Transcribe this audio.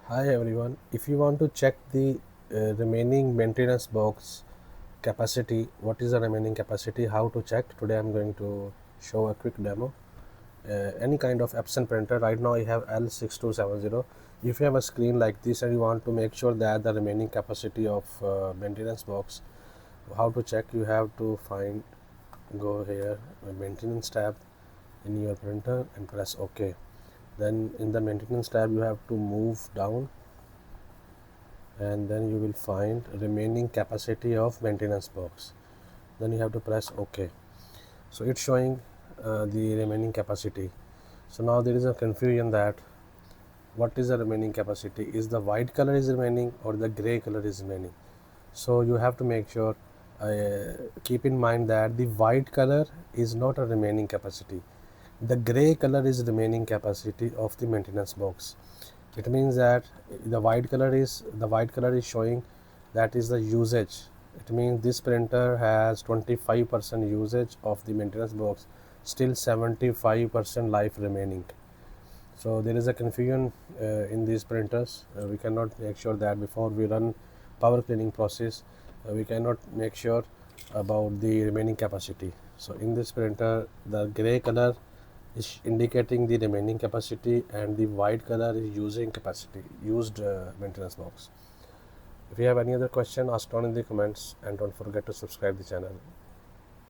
Hi everyone. If you want to check the remaining maintenance box capacity, what is the remaining capacity, how to check, today I'm going to show a quick demo. Any kind of Epson printer, right now I have L6270. If you have a screen like this and you want to make sure that the remaining capacity of maintenance box, how to check, you have to go here, maintenance tab in your printer and press OK. Then in the maintenance tab you have to move down and then you will find remaining capacity of maintenance box. Then you have to press OK. So it's showing the remaining capacity. So now there is a confusion that what is the remaining capacity, is the white color is remaining or the gray color is remaining. So you have to make sure, keep in mind that the white color is not a remaining capacity, the gray color is remaining capacity of the maintenance box. It means that the white color is showing that is the usage. It means this printer has 25% usage of the maintenance box, still 75% life remaining. So there is a confusion in these printers. We cannot make sure that before we run power cleaning process, we cannot make sure about the remaining capacity. So in this printer, the gray color is indicating the remaining capacity and the white color is used maintenance box. If you have any other question, ask down in the comments and don't forget to subscribe the channel.